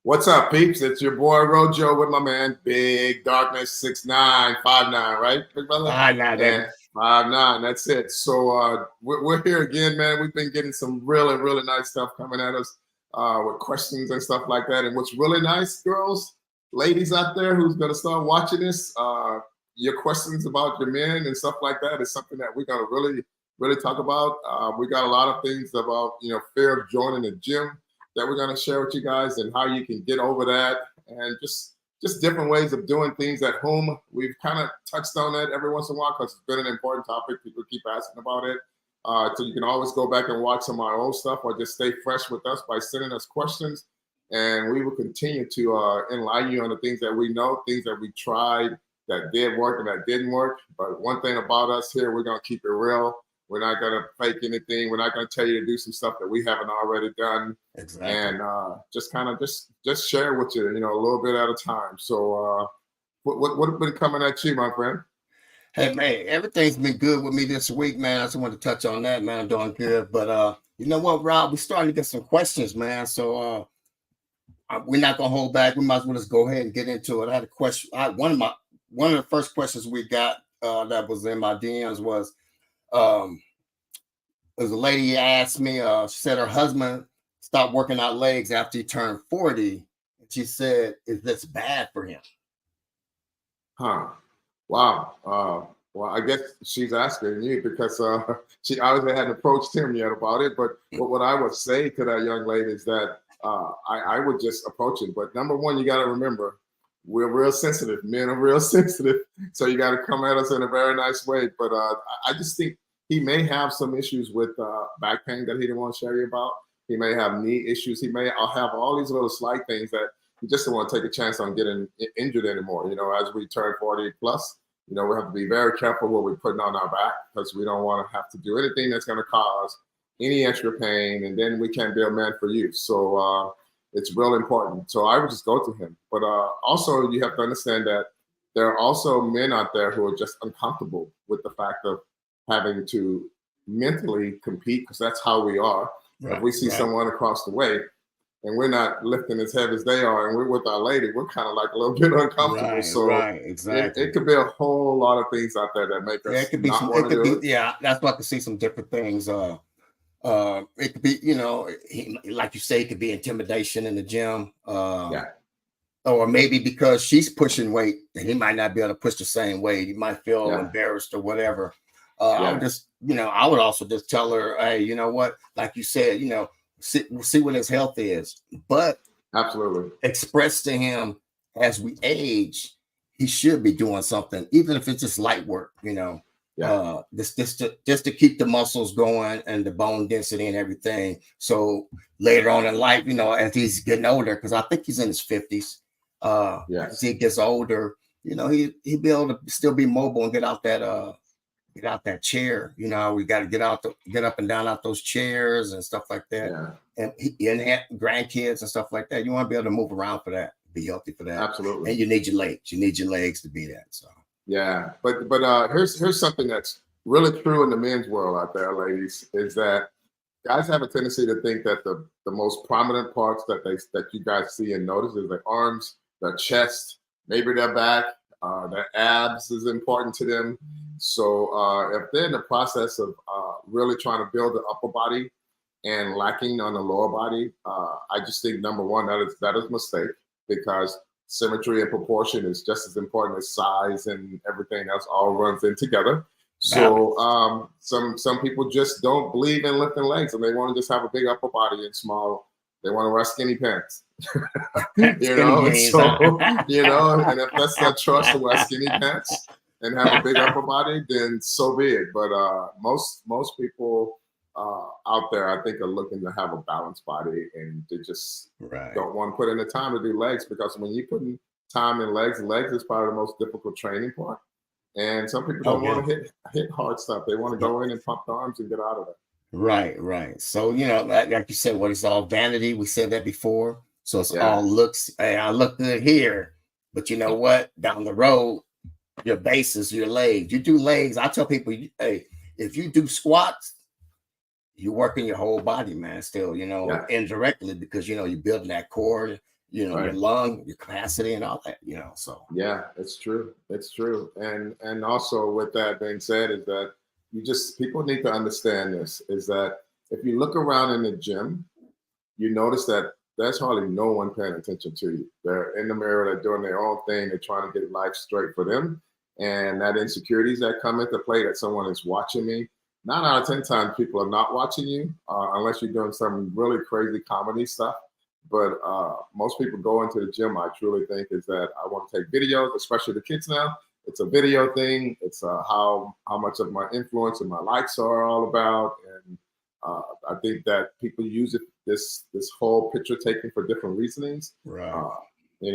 What's up, peeps? It's your boy Rojo with my man Big Darkness 6959, right, big brother? Nah, And 59. That's it. So we're here again, man. We've been getting some really nice stuff coming at us with questions and stuff like that. And what's really nice, girls, ladies out there who's gonna start watching this, your questions about your men and stuff like that is something that we're gonna really talk about. We got a lot of things about fear of joining the gym that we're going to share with you guys and how you can get over that and just different ways of doing things at home. We've kind of touched on that every once in a while because it's been an important topic. People keep asking about it. So you can always go back and watch some of our old stuff or just stay fresh with us by sending us questions. And we will continue to enlighten you on the things that we know, things that we tried that did work and that didn't work. But one thing about us here, we're going to keep it real. We're not going to fake anything. We're not going to tell you to do some stuff that we haven't already done. exactly. And just kind of just share with you, a little bit at a time. So what been coming at you, my friend? Hey man, everything's been good with me this week, man. I just want to touch on that, man. I'm doing good. But you know what, Rob? We're starting to get some questions, man. So we're not gonna hold back. We might as well just go ahead and get into it. I had a question. One of the first questions we got that was in my DMs was there's a lady asked me, she said her husband stopped working out legs after he turned 40. And she said, is this bad for him? Huh. Wow. Well, I guess she's asking you because she obviously hadn't approached him yet about it. But what I would say to that young lady is that I would just approach it. But number one, you got to remember, we're real sensitive. Men are real sensitive. So you got to come at us in a very nice way. But I just think he may have some issues with back pain that he didn't want to share you about. He may have knee issues. He may have all these little slight things that he just don't want to take a chance on getting injured anymore. As we turn 40 plus, we have to be very careful what we're putting on our back because we don't want to have to do anything that's going to cause any extra pain, and then we can't be a man for you. So it's real important. So I would just go to him. But also you have to understand that there are also men out there who are just uncomfortable with the fact of having to mentally compete because that's how we are. If we see someone across the way and we're not lifting as heavy as they are and we're with our lady, we're kind of like a little bit uncomfortable. Exactly. It could be a whole lot of things out there that make us it could be not want to do it. Yeah, that's why I could see some different things. It could be, like you say, it could be intimidation in the gym. Or maybe because she's pushing weight and he might not be able to push the same weight. He might feel embarrassed or whatever. I would just, I would also just tell her, hey, you know what, like you said, see what his health is, but absolutely express to him as we age, he should be doing something, even if it's just light work, just to keep the muscles going and the bone density and everything. So later on in life, as he's getting older, because I think he's in his 50s, as he gets older, he'll be able to still be mobile and get out that chair. We got to get up and down out those chairs and stuff like that. And grandkids and stuff like that. You want to be able to move around for that, be healthy for that. Absolutely. And you need your legs. You need your legs to be that. So but here's something that's really true in the men's world out there, ladies, is that guys have a tendency to think that the most prominent parts that you guys see and notice is their arms, their chest, maybe their back, their abs is important to them. So if they're in the process of really trying to build the upper body and lacking on the lower body, I just think number one, that is a mistake because symmetry and proportion is just as important as size and everything else all runs in together. So some people just don't believe in lifting legs and they want to just have a big upper body and small. They want to wear skinny pants, and if that's their choice to wear skinny pants and have a big upper body, then so be it. But most people out there, I think, are looking to have a balanced body, and they just don't want to put in the time to do legs because when you put in time in legs is probably the most difficult training part. And some people don't want to hit hard stuff. They want to go in and pump the arms and get out of it. Right. So, like you said, it's all vanity. We said that before. So it's all looks. Hey, I look good here, but you know what? Down the road, your base is your legs. You do legs. I tell people, hey, if you do squats, you're working your whole body, man. Still, indirectly because you're building that core. your lung, your capacity, and all that. So yeah, it's true. It's true. And also with that being said, is that people need to understand this, is that if you look around in the gym, you notice that there's hardly no one paying attention to you. They're in the mirror, they're doing their own thing, they're trying to get life straight for them. And that insecurities that come into play, that someone is watching me. 9 out of 10 times people are not watching you, unless you're doing some really crazy comedy stuff. But most people go into the gym, I truly think, is that I want to take videos, especially the kids now. It's a video thing. It's how much of my influence and my likes are all about. And I think that people use it, this whole picture taking, for different reasonings. Right.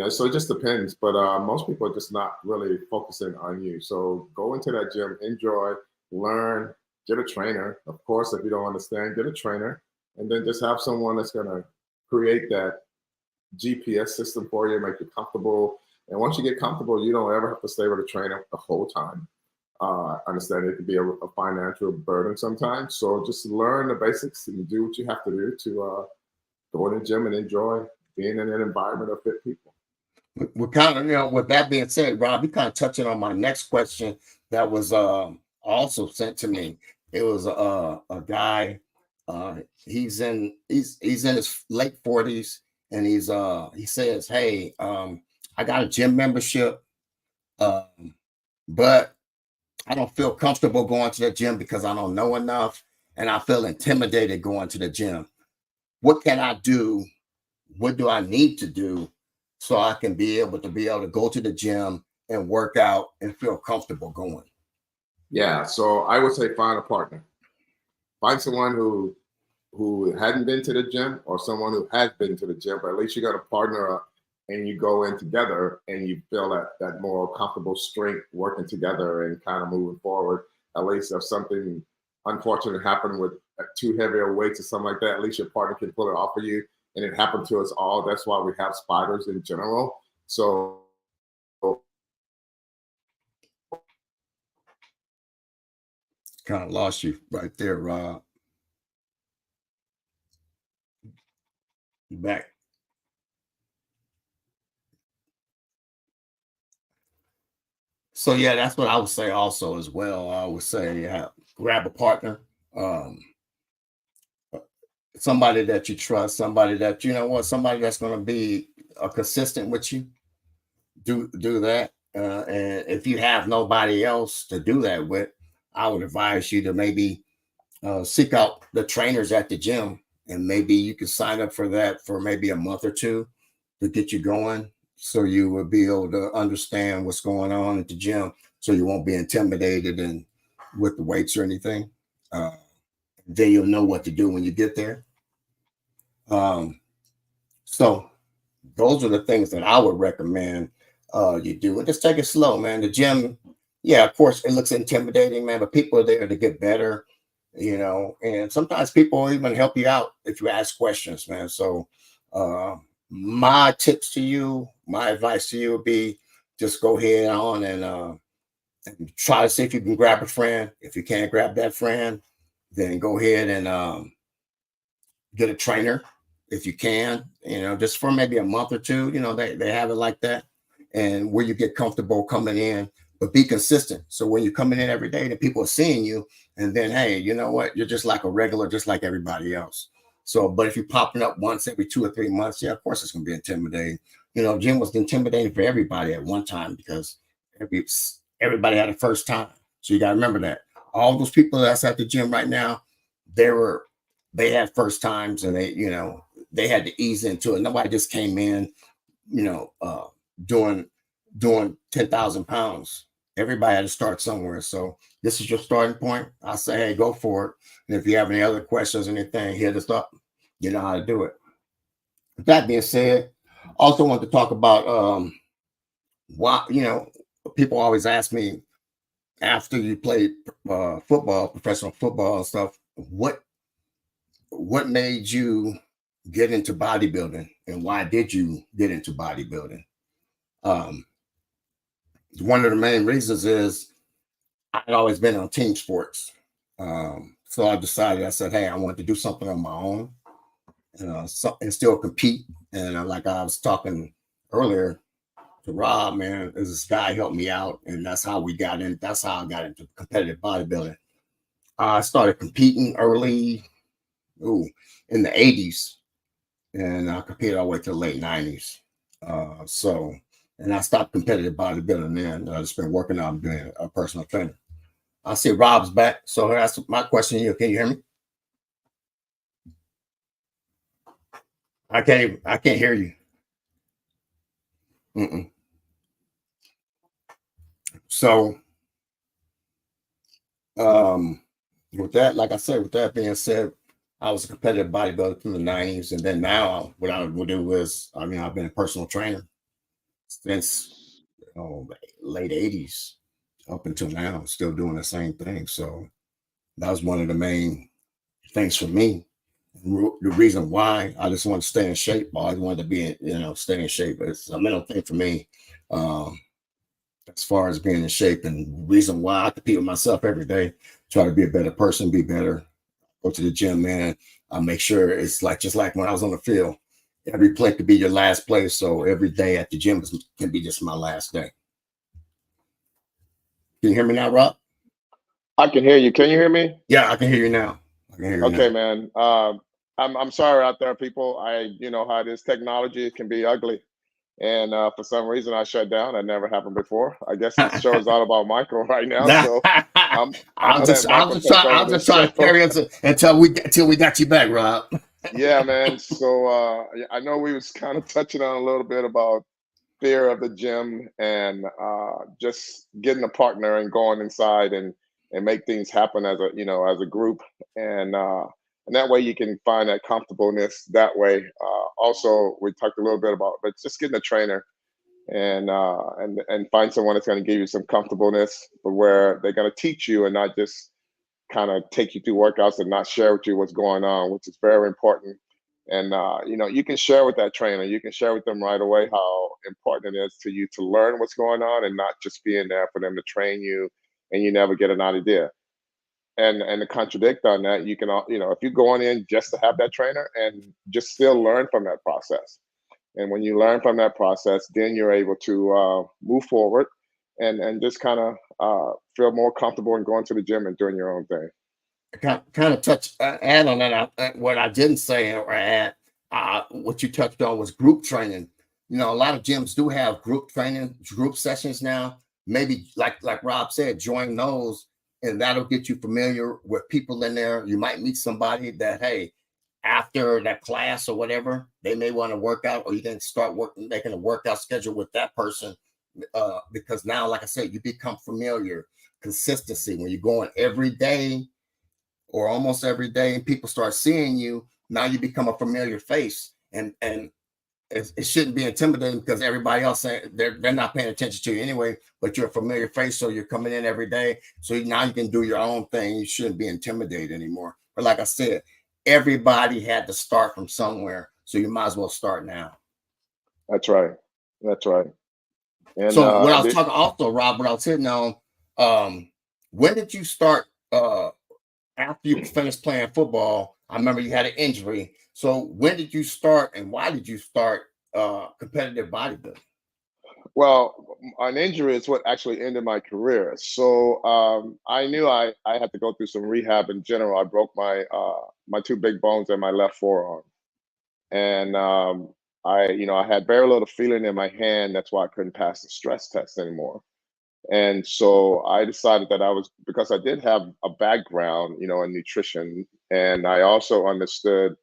So it just depends. But most people are just not really focusing on you. So go into that gym, enjoy, learn, get a trainer. Of course, if you don't understand, get a trainer, and then just have someone that's gonna create that GPS system for you, make you comfortable. And once you get comfortable, you don't ever have to stay with a trainer the whole time. I understand it can be a financial burden sometimes. So just learn the basics and do what you have to do to go in the gym and enjoy being in an environment of fit people. We're kind of, with that being said, Rob, you kind of touching on my next question that was also sent to me. It was a guy. He's in his late 40s, and he says, "Hey, I got a gym membership, but I don't feel comfortable going to the gym because I don't know enough, and I feel intimidated going to the gym. What can I do? What do I need to do so I can be able to go to the gym and work out and feel comfortable going?" Yeah, so I would say find a partner. Find someone who hadn't been to the gym, or someone who has been to the gym, but at least you got a partner up and you go in together and you feel that more comfortable strength working together and kind of moving forward. At least if something unfortunate happened with too heavy a weights or something like that, at least your partner can pull it off of you. And it happened to us all. That's why we have spiders in general. So Kind of lost you right there, Rob. You back. So yeah, that's what I would say also as well. I would say grab a partner, um, somebody that you trust, somebody that somebody that's going to be consistent with you. Do that, and if you have nobody else to do that with, I would advise you to maybe seek out the trainers at the gym, and maybe you can sign up for that for maybe a month or two to get you going, so you will be able to understand what's going on at the gym, so you won't be intimidated and with the weights or anything. Uh, then you'll know what to do when you get there. So those are the things that I would recommend you do. And just take it slow, man. The gym, yeah, of course, it looks intimidating, man, but people are there to get better, and sometimes people will even help you out if you ask questions, man. So my tips to you, my advice to you would be just go ahead on and try to see if you can grab a friend. If you can't grab that friend, then go ahead and get a trainer if you can, just for maybe a month or two. They have it like that, and where you get comfortable coming in, but be consistent. So when you're coming in every day, the people are seeing you, and then, hey, you know what? You're just like a regular, just like everybody else. So, but if you're popping up once every 2 or 3 months, yeah, of course it's going to be intimidating. Gym was intimidating for everybody at one time because everybody had a first time. So you got to remember that all those people that's at the gym right now, they had first times, and they had to ease into it. Nobody just came in, doing 10,000 pounds. Everybody had to start somewhere. So this is your starting point. I say, hey, go for it. And if you have any other questions or anything, hit us up. You know how to do it. With that being said, also want to talk about why, people always ask me after you played football, professional football and stuff, what made you get into bodybuilding, and why did you get into bodybuilding? One of the main reasons is I'd always been on team sports. So I said, hey, I want to do something on my own, and still compete And like I was talking earlier to Rob, man, this guy helped me out, and that's how we got in. That's how I got into competitive bodybuilding. I started competing early, in the '80s, and I competed all the way to the late '90s. And I stopped competitive bodybuilding then. I just been working on being a personal trainer. I see Rob's back, so that's my question to you. Can you hear me? I can't hear you. Mm-mm. So, with that, like I said, with that being said, I was a competitive bodybuilder from the '90s, and then now what I would do is, I mean, I've been a personal trainer since late '80s up until now, still doing the same thing. So that was one of the main things for me. The reason why I just want to stay in shape. I always wanted to be, stay in shape. It's a mental thing for me. As far as being in shape, and reason why I compete with myself every day, try to be a better person, be better, go to the gym, man. I make sure it's like just like when I was on the field, every play could be your last play. So every day at the gym can be just my last day. Can you hear me now, Rob? I can hear you. Can you hear me? Yeah, I can hear you now. I can hear you Okay, now. man. I'm sorry out there, people. You know how this technology can be ugly, and for some reason I shut down. That never happened before. I guess this show is all about Michael right now, so I'm gonna let Michael take over I'll this just try to show. carry us until we got you back, Rob. Yeah, man. So I know we was kind of touching on a little bit about fear of the gym and just getting a partner and going inside and make things happen as a group and that way you can find that comfortableness that way. Also, we talked a little bit about but just getting a trainer and find someone that's going to give you some comfortableness, but where they're going to teach you and not just kind of take you through workouts and not share with you what's going on, which is very important. And you can share with that trainer. You can share with them right away how important it is to you to learn what's going on and not just being there for them to train you, and you never get an idea. And to contradict on that, you can if you're going in just to have that trainer and just still learn from that process. And when you learn from that process, then you're able to move forward and just kind of feel more comfortable in going to the gym and doing your own thing. Kind of touch add on that. What I didn't say or add, what you touched on was group training. You know, a lot of gyms do have group training, group sessions now. Maybe like Rob said, join those, and that'll get you familiar with people in there. You might meet somebody that, hey, after that class or whatever, they may want to work out, or you can start making a workout schedule with that person. Because now, like I said, you become familiar. Consistency when you're going every day or almost every day and people start seeing you, now you become a familiar face, and it shouldn't be intimidating because everybody else they're not paying attention to you anyway, but you're a familiar face, so you're coming in every day, so now you can do your own thing. You shouldn't be intimidated anymore. But like I said, everybody had to start from somewhere, so you might as well start now. That's right. That's right. And So what I was talking also, Rob, what I was hitting on, when did you start after you finished playing football? I remember you had an injury. So when did you start and why did you start competitive bodybuilding? Well, an injury is what actually ended my career. So I knew I had to go through some rehab in general. I broke my two big bones in my left forearm, and I had very little feeling in my hand. That's why I couldn't pass the stress test anymore. And so I decided that because I did have a background, in nutrition, and I also understood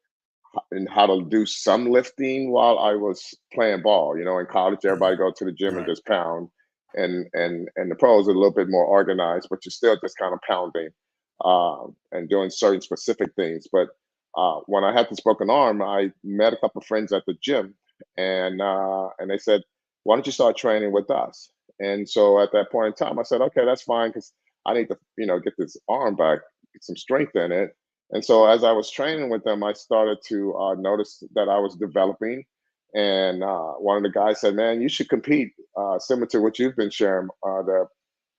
and how to do some lifting while I was playing ball. In college, everybody go to the gym and Right. just pound, and the pros are a little bit more organized, but you're still just kind of pounding and doing certain specific things. But when I had this broken arm, I met a couple of friends at the gym, and they said, "Why don't you start training with us?" And so at that point in time, I said, "Okay, that's fine," because I need to, get this arm back, get some strength in it. And so as I was training with them, I started to notice that I was developing. And one of the guys said, "Man, you should compete." Similar to what you've been sharing, that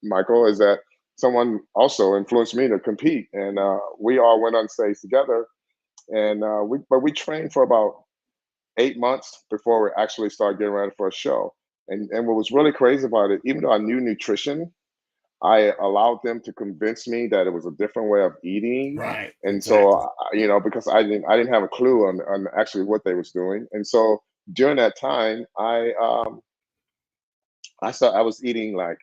Michael, is that someone also influenced me to compete, and we all went on stage together. And we trained for about 8 months before we actually started getting ready for a show. And what was really crazy about it, even though I knew nutrition, I allowed them to convince me that it was a different way of eating. Right. And so, Exactly. because I didn't have a clue on actually what they was doing. And so during that time, I was eating like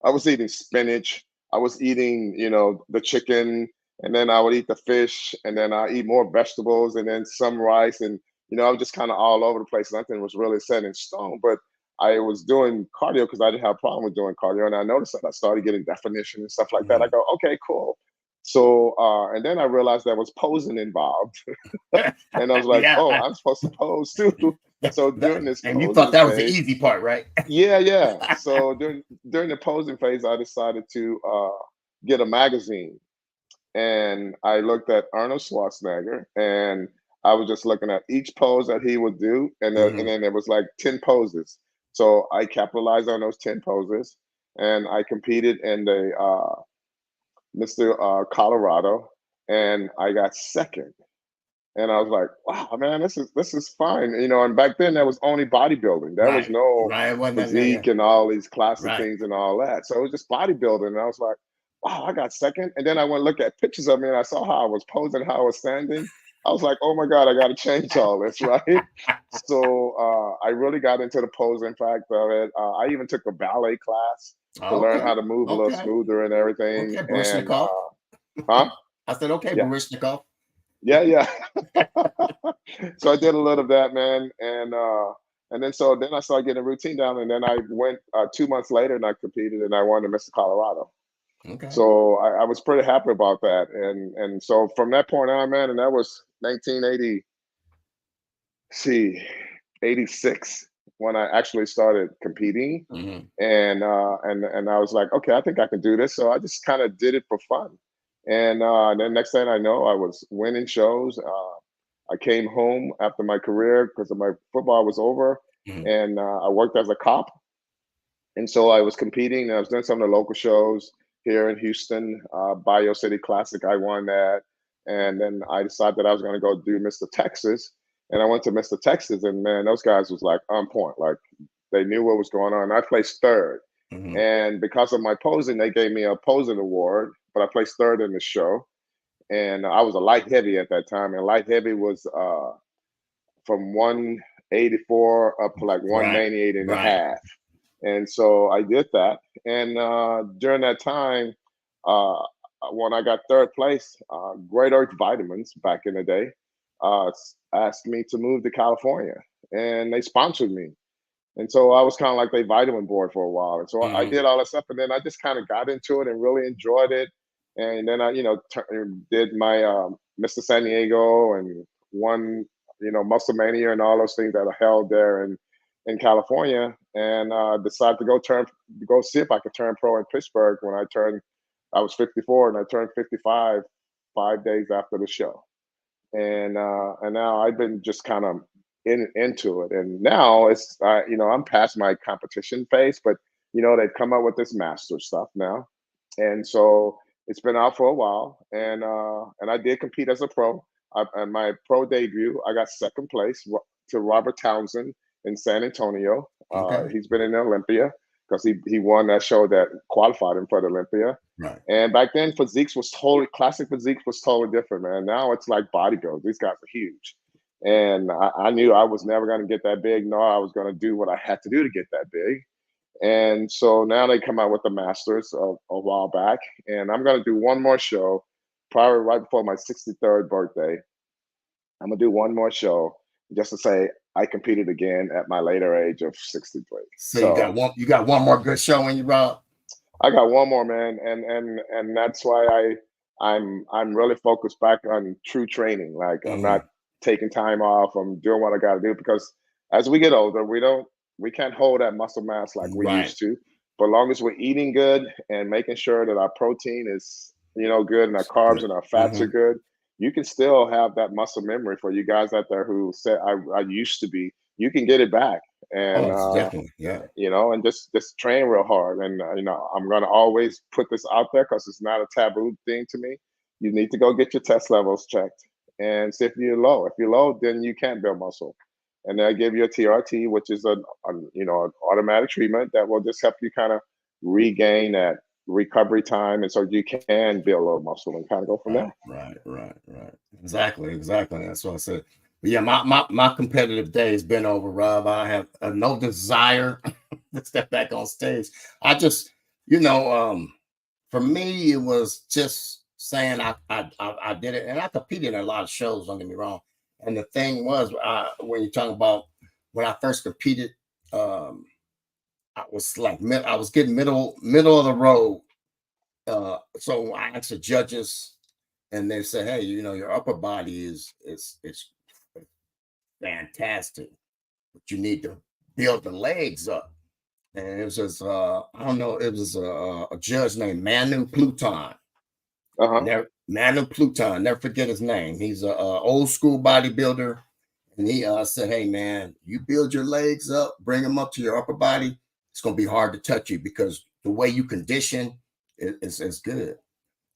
I was eating spinach. I was eating, the chicken, and then I would eat the fish, and then I eat more vegetables, and then some rice, and I was just kind of all over the place. Nothing was really set in stone, but I was doing cardio because I didn't have a problem with doing cardio, and I noticed that I started getting definition and stuff like that. I Mhm. go, okay, cool. So, and then I realized there was posing involved, and I was like, Yeah. oh, I'm supposed to pose too. So during this And you thought posing that was the phase, easy part, right? yeah, yeah. So during the posing phase, I decided to get a magazine, and I looked at Arnold Schwarzenegger, and I was just looking at each pose that he would do, and Mhm. then there was like 10 poses. So I capitalized on those 10 poses, and I competed in the Mr. Colorado, and I got second. And I was like, wow, man, this is fine. And back then there was only bodybuilding. There was Right. no Right. It wasn't that, yeah. physique and all these classic Right. things and all that. So it was just bodybuilding. And I was like, wow, I got second. And then I went look at pictures of me and I saw how I was posing, how I was standing. I was like, oh my God, I got to change all this, right? So I really got into the posing fact of it. I even took a ballet class to learn Okay. how to move a little Okay. smoother and everything. Okay. And Barishnikov. huh? I said, okay, Yeah, Barishnikov. yeah, yeah. So I did a little of that, man, and then I started getting a routine down, and then I went 2 months later and I competed and I won the Mr. Colorado. Okay. So I was pretty happy about that, and so from that point on, man, and that was 1980, see, 86 when I actually started competing, Mhm. and I was like, okay, I think I can do this. So I just kind of did it for fun, and then next thing I know, I was winning shows. I came home after my career because my football was over, Mhm. and I worked as a cop. And so I was competing. And I was doing some of the local shows here in Houston, Bio City Classic. I won that, and then I decided that I was going to go do Mr. Texas, and I went to Mr. Texas, and man, those guys was like on point. Like they knew what was going on. I placed third, Mhm. and because of my posing, they gave me a posing award. But I placed third in the show, and I was a light heavy at that time, and light heavy was from 184 up to like Right. 198 and a Right. half. And so I did that. And during that time, uh, when I got third place, Great Earth Vitamins back in the day asked me to move to California, and they sponsored me. And so I was kind of like their vitamin board for a while. And so I Mhm. did all that stuff, and then I just kind of got into it and really enjoyed it. And then I, did my Mr. San Diego and won, Muscle Mania and all those things that are held there in California. And decided to go see if I could turn pro in Pittsburgh when I turned. I was 54 and I turned 55 5 days after the show, and now I've been just kind of into it, and now it's I'm past my competition phase, but they've come up with this master stuff now, and so it's been out for a while, and I did compete as a pro. And my pro debut, I got second place to Robert Townsend in San Antonio. Okay. He's been in the Olympia because he won that show that qualified him for the Olympia. Right. And back then, classic physique was totally different, man. Now it's like bodybuilding. These guys are huge. And I knew I was never going to get that big, nor I was going to do what I had to do to get that big. And so now they come out with the Masters a while back. And I'm going to do one more show, probably right before my 63rd birthday. I'm going to do one more show just to say I competed again at my later age of 63. So So you got one more good show in you, Rob. I got one more, man, and that's why I'm really focused back on true training. Like I'm not Mhm. taking time off. I'm doing what I got to do because as we get older, we can't hold that muscle mass like we Right. used to. But as long as we're eating good and making sure that our protein is good and our carbs Good. and our fats are Mhm. good, you can still have that muscle memory. For you guys out there who said I used to be, you can get it back. And Oh, definitely. Yeah. and just train real hard. And I'm gonna always put this out there because it's not a taboo thing to me. You need to go get your test levels checked, and see if you're low. If you're low, then you can't build muscle. And I give you a TRT, which is an automatic treatment that will just help you kind of regain that recovery time, and so you can build a little muscle and kind of go from there. Right. Exactly. That's what I said. But yeah, my competitive day has been over, Rob. I have no desire to step back on stage. I just, for me, it was just saying I did it, and I competed in a lot of shows. Don't get me wrong. And the thing was, when you're talking about when I first competed, I was like I was getting middle of the road. So I asked the judges, and they said, "Hey, your upper body is fantastic, but you need to build the legs up." And it was just, I don't know, it was a judge named Manu Pluton. Manu Pluton, never forget his name. He's a old school bodybuilder, and he said, "Hey man, you build your legs up, bring them up to your upper body. It's gonna be hard to touch you because the way you condition is good."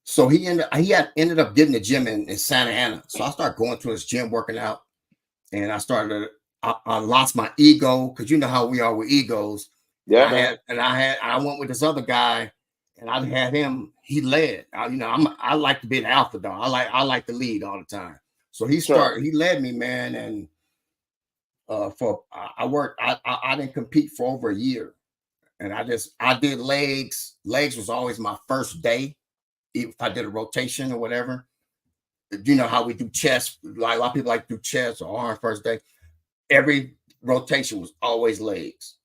So he ended up getting a gym in Santa Ana. So I started going to his gym, working out, and I lost my ego, because you know how we are with egos. Yeah. I went with this other guy, and I had him. He led. I like to be an alpha dog. I like to lead all the time. So he led me, man, and I didn't compete for over a year, and I did legs. Legs was always my first day. If I did a rotation or whatever, you know how we do chest. Like a lot of people like to do chest or arm first day. Every rotation was always legs.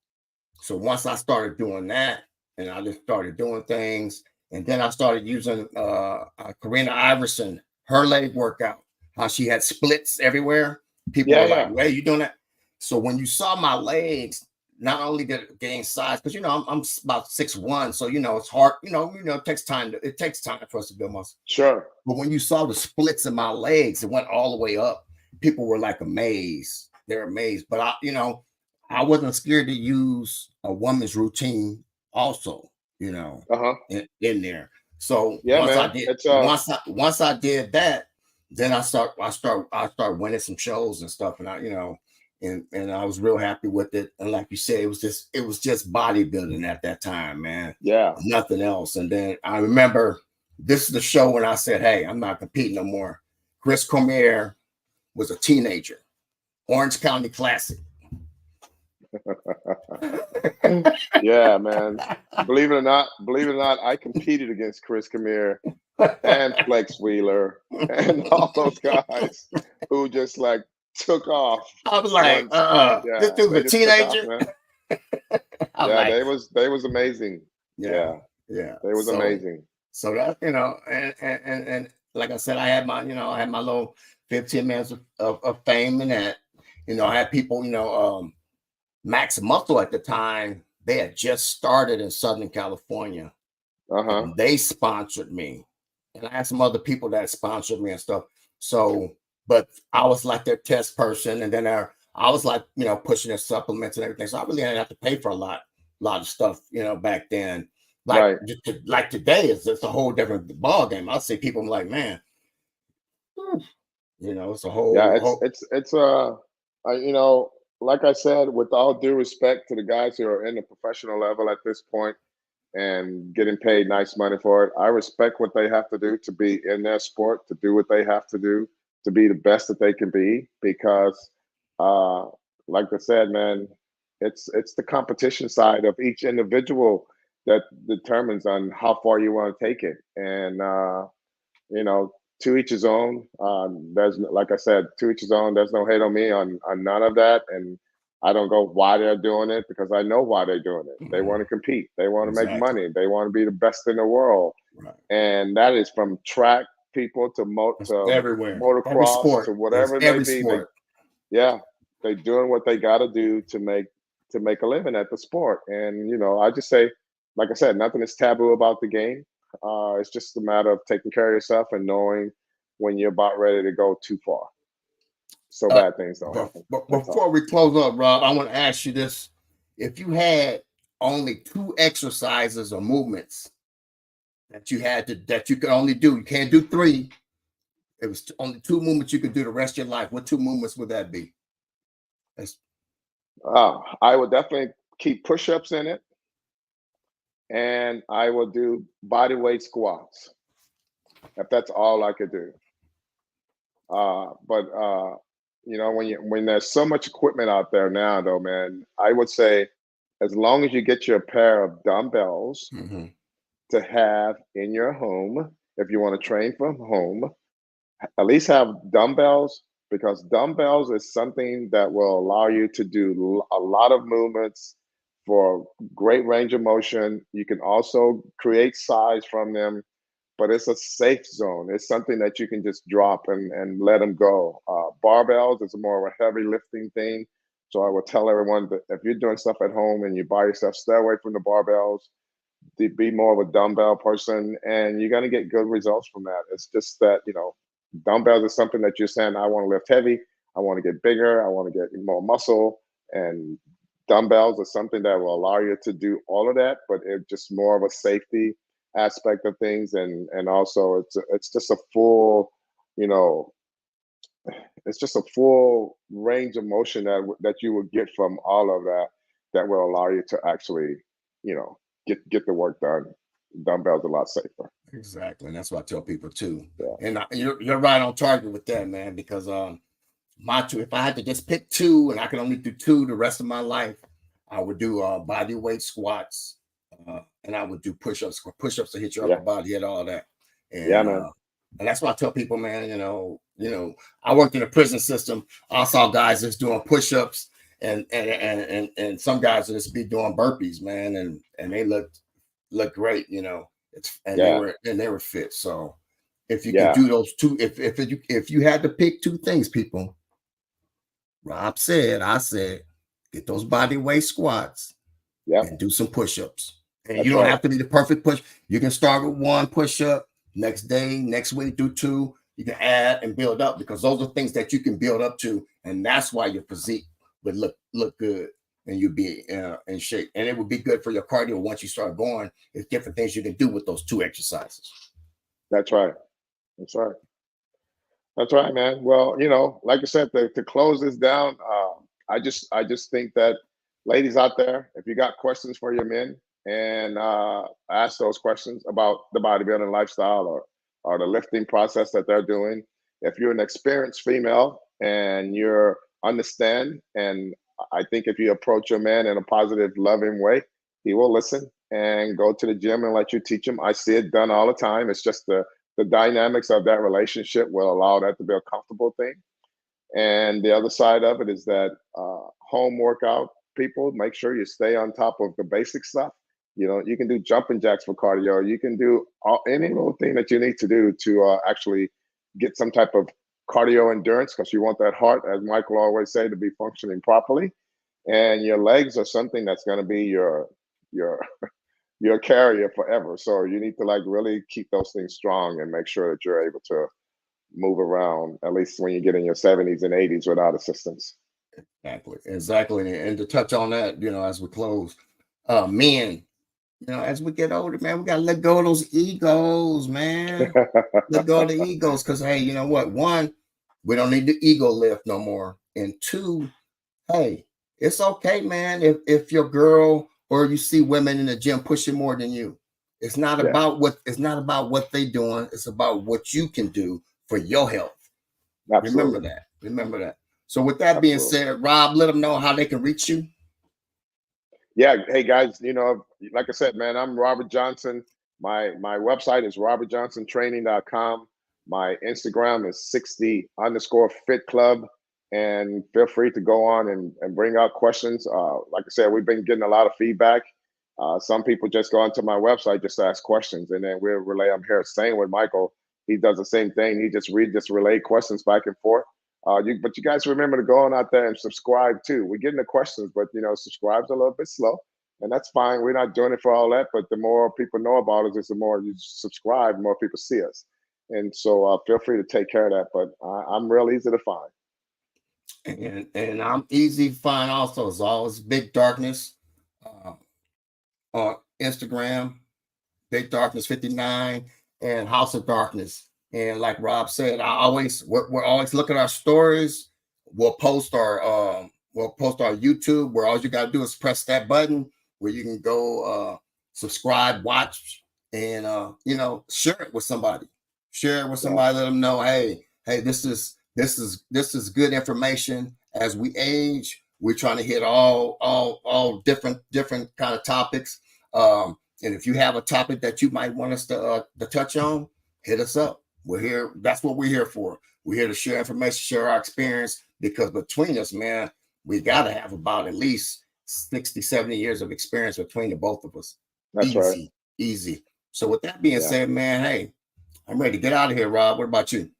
So once I started doing that, and I just started doing things, and then I started using Karina Iverson, her leg workout, how she had splits everywhere. People were like, "Wait, you doing that?" So when you saw my legs, not only did it gain size, because I'm about 6'1", so it's hard. It takes time. It takes time for us to build muscle. Sure. But when you saw the splits in my legs, it went all the way up. People were like amazed. They're amazed. But I wasn't scared to use a woman's routine also, in there. So once I did that, then I start winning some shows and stuff, and and I was real happy with it. And like you said, it was just bodybuilding at that time, man. Yeah. Nothing else. And then I remember this is the show when I said, "Hey, I'm not competing no more." Chris Cormier was a teenager. Orange County Classic. Yeah, man. Believe it or not, I competed against Chris Cormier and Flex Wheeler and all those guys who just like took off. I was like, this dude's a teenager. They was amazing. Yeah. They was amazing. So that, and like I said, I had my little 15 minutes of fame in that. I had people, Max Muscle at the time, they had just started in Southern California. They sponsored me. And I had some other people that sponsored me and stuff. So, but I was like their test person. And then I was like, pushing their supplements and everything. So I really didn't have to pay for a lot of stuff, back then. Like, like today, it's a whole different ball game. I see people like, man, it's a whole. Like I said, with all due respect to the guys who are in the professional level at this point and getting paid nice money for it, I respect what they have to do to be in their sport, to do what they have to do, to be the best that they can be. Because, like I said, man, it's the competition side of each individual that determines on how far you want to take it. And to each his own. There's, like I said, to each his own. There's no hate on me on none of that, and I don't go why they're doing it, because I know why they're doing it. They want to compete. They want to make money. They want to be the best in the world, and that is from track people to everywhere, motocross to whatever it may be. They're doing what they got to do to make a living at the sport. And I just say, like I said, nothing is taboo about the game. It's just a matter of taking care of yourself and knowing when you're about ready to go too far, so bad things don't happen. But before we close up, Rob, I want to ask you this: if you had only 2 exercises or movements that you could only do, you can't do 3. it was only 2 movements you could do the rest of your life, what 2 movements would that be? That's I would definitely keep push-ups in it, and I will do body weight squats if that's all I could do. But when there's so much equipment out there now, though, man, I would say as long as you get your pair of dumbbells Mhm. to have in your home, if you want to train from home, at least have dumbbells, because dumbbells is something that will allow you to do a lot of movements for great range of motion. You can also create size from them, but it's a safe zone. It's something that you can just drop and let them go. Barbells is more of a heavy lifting thing. So I would tell everyone that if you're doing stuff at home and you by yourself, stay away from the barbells, be more of a dumbbell person, and you're going to get good results from that. It's just that, dumbbells is something that you're saying, I want to lift heavy, I want to get bigger, I want to get more muscle, and dumbbells are something that will allow you to do all of that, but it's just more of a safety aspect of things, and also it's just a full, you know, it's just a full range of motion that you will get from all of that, that will allow you to actually, get the work done. Dumbbells are a lot safer. Exactly, and that's what I tell people too. Yeah. And you're right on target with that, man. Because my 2, if I had to just pick 2, and I could only do 2 the rest of my life, I would do body weight squats, and I would do push-ups to hit your Yeah. upper body, hit all that, Yeah, and man. and that's why I tell people, man. I worked in the prison system. I saw guys that's doing push-ups, and some guys just be doing burpees, man, and they look great, and Yeah. they were fit. So if you can Yeah. do those 2, if you had to pick 2 things, people, I said, get those body weight squats Yep. and do some push-ups. And you That's don't right. have to be the perfect push. You can start with 1 push-up, next day, next week, do 2. You can add and build up, because those are things that you can build up to. And that's why your physique would look good, and you'd be in shape. And it would be good for your cardio once you start going. It's different things you can do with those 2 exercises. That's right. That's right. That's right, man. Well, like I said, to close this down, I just think that, ladies out there, if you got questions for your men, and ask those questions about the bodybuilding lifestyle, or the lifting process that they're doing. If you're an experienced female and you're understand, and I think if you approach your man in a positive, loving way, he will listen and go to the gym and let you teach him. I see it done all the time. It's just the dynamics of that relationship will allow that to be a comfortable thing. And the other side of it is that home workout people, make sure you stay on top of the basic stuff. You can do jumping jacks for cardio. You can do any little thing that you need to do to actually get some type of cardio endurance, because you want that heart, as Michael always say, to be functioning properly. And your legs are something that's going to be your your carrier forever. So you need to really keep those things strong and make sure that you're able to move around, at least when you get in your 70s and 80s, without assistance. Exactly. And to touch on that, as we close, men, as we get older, man, we gotta let go of those egos, man. Let go of the egos, because hey, you know what? 1, we don't need the ego lift no more. And 2, hey, it's okay, man, if your girl or you see women in the gym pushing more than you. It's not Yeah, about what they doing. It's about what you can do for your health. Remember absolutely. that. Remember that. So with that being Absolutely. said, Rob, let them know how they can reach you. Yeah. Hey guys, like I said, man, I'm Robert Johnson. My website is robertjohnsontraining.com. My Instagram is 60_fit club. And feel free to go on and bring out questions. Like I said, we've been getting a lot of feedback. Some people just go onto my website just to ask questions, and then we'll relay them here. Same with Michael. He does the same thing. He just relay questions back and forth. But you guys remember to go on out there and subscribe too. We're getting the questions, but subscribe's a little bit slow, and that's fine. We're not doing it for all that, but the more people know about us, is the more you subscribe, the more people see us. And so feel free to take care of that. But I'm real easy to find. And I'm easy to find also. As always, Big Darkness on Instagram, Big Darkness 59, and House of Darkness And like Rob said, we're always looking at our stories. We'll post our YouTube, where all you got to do is press that button where you can go subscribe, watch, and share it with somebody. Share it with somebody. Let them know, hey, this is good information. As we age, we're trying to hit all different kind of topics. And if you have a topic that you might want us to touch on, hit us up. We're here. That's what we're here for. We're here to share information, share our experience, because between us, man, we got to have about at least 60, 70 years of experience between the both of us. That's right. Easy. So with that being said, man, hey, I'm ready to get out of here, Rob. What about you?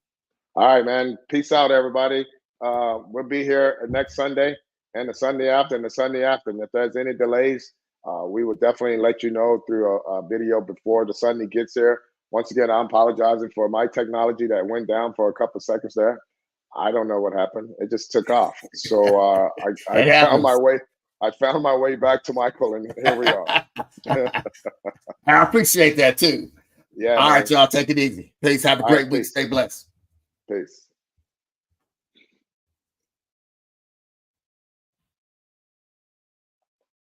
All right, man. Peace out, everybody. We'll be here next Sunday and the Sunday after and the Sunday after. And if there's any delays, we will definitely let you know through a video before the Sunday gets here. Once again, I'm apologizing for my technology that went down for a couple of seconds there. I don't know what happened. It just took off. So I found my way. I found my way back to Michael, and here we are. I appreciate that too. Yeah. All right, y'all. Take it easy. Peace. Have a great week. Stay blessed. Peace.